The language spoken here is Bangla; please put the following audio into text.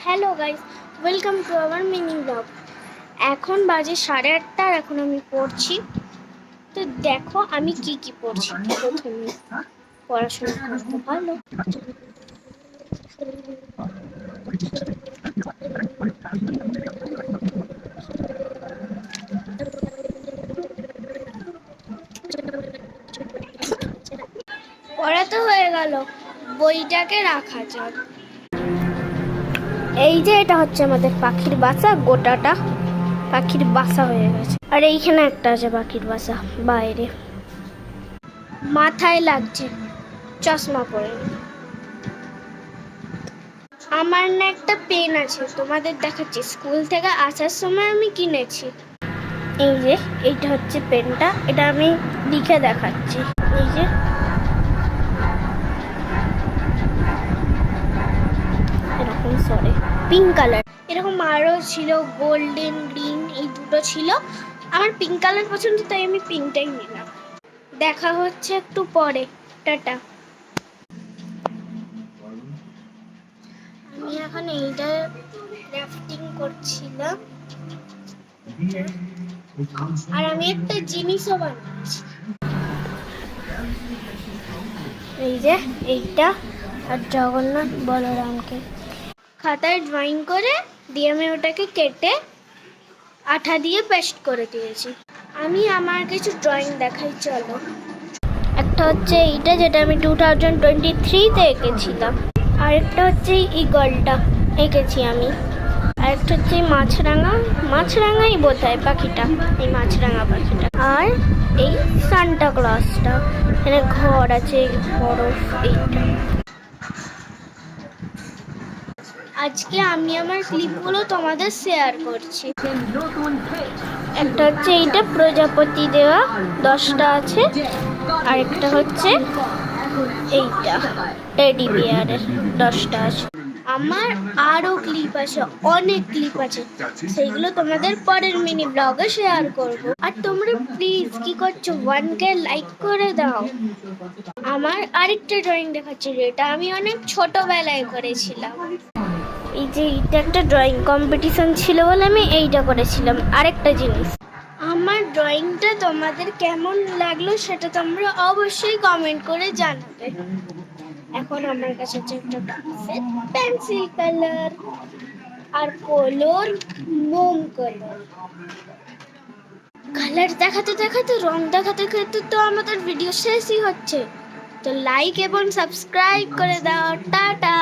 Hello guys, welcome to our mini blog. এখন বাজে 8:30 আর এখন আমি পড়ছি। তো দেখো আমি কি পড়ছি। প্রথমে পড়াশোনা করতে ভালো। পড়া তো হয়ে গেল, বইটাকে রাখা যাক। এই যে এটা হচ্ছে আমাদের পাখির বাসা, গোটাটা পাখির বাসা হয়ে গেছে। আর এইখানে একটা আছে পাখির বাসা বাইরে। মাথায় লাগছে, চশমা পরে। আমার না একটা পেন আছে, তোমাদের দেখাচ্ছি। স্কুল থেকে আসার সময় আমি কিনেছি। এই যে এইটা হচ্ছে পেনটা, এটা আমি লিখে দেখাচ্ছি। এই যে এরকম সরে পিঙ্ক কালার, এরকম আরও ছিল গোল্ডেন গ্রিন, এই দুটো ছিল। আমার পিঙ্ক কালার পছন্দ, তাই আমি পিঙ্কটাই নিলাম। দেখা হচ্ছে একটু পরে, টাটা। আমি এখন এইটা ক্রাফটিং করছিলাম, আর আমি একটা জিনিসও বানাচ্ছি। এই যে এইটা, আর জগন্নাথ বলরামকে খাতায় ড্রয়িং করে দিয়ে আমি ওটাকে কেটে আঠা দিয়ে পেস্ট করে দিয়েছি। আমি আমার কিছু ড্রয়িং দেখাই, চলো। একটা হচ্ছে এইটা, যেটা আমি 2023-তে এঁকেছিলাম। আরেকটা হচ্ছে এই ঈগলটা এঁকেছি আমি। আরেকটা হচ্ছে এই মাছরাঙাই বোধহয় পাখিটা, এই মাছরাঙা পাখিটা। আর এই সান্টা ক্লজটা, এখানে ঘর আছে, বরফ। এইটা আজকে আমি আমার ক্লিপগুলো তোমাদের শেয়ার করছি। একটা হচ্ছে এইটা প্রজাপতি দেওয়া 10টা আছে, আরেকটা হচ্ছে এইটা টেডি বিয়ারের 10টা আছে। আমার আরো ক্লিপ আছে, অনেক ক্লিপ আছে, সেইগুলো তোমাদের পরের মিনি ব্লগে শেয়ার করব। আর তোমরা প্লিজ কি করছো, 1K লাইক করে দাও। আমার আরেকটা ড্রয়িং দেখাচ্ছি, যেটা আমি অনেক ছোটবেলায় করেছিলাম। এই যে এইটা একটা ড্রয়িং কম্পিটিশন ছিল বলে আমি এইটা করেছিলাম। আরেকটা জিনিস, আমার ড্রয়িংটা তোমাদের কেমন লাগলো সেটা তোমরা অবশ্যই কমেন্ট করে জানাবে। এখন আমার কাছে আছে একটা পেন্সিল কালার আর কলর, মোম কালার। কালার দেখাতে দেখাতে, রং দেখাতে দেখাতে তো আমাদের ভিডিও শেষই হচ্ছে। তো লাইক এবং সাবস্ক্রাইব করে দাও, টাটা।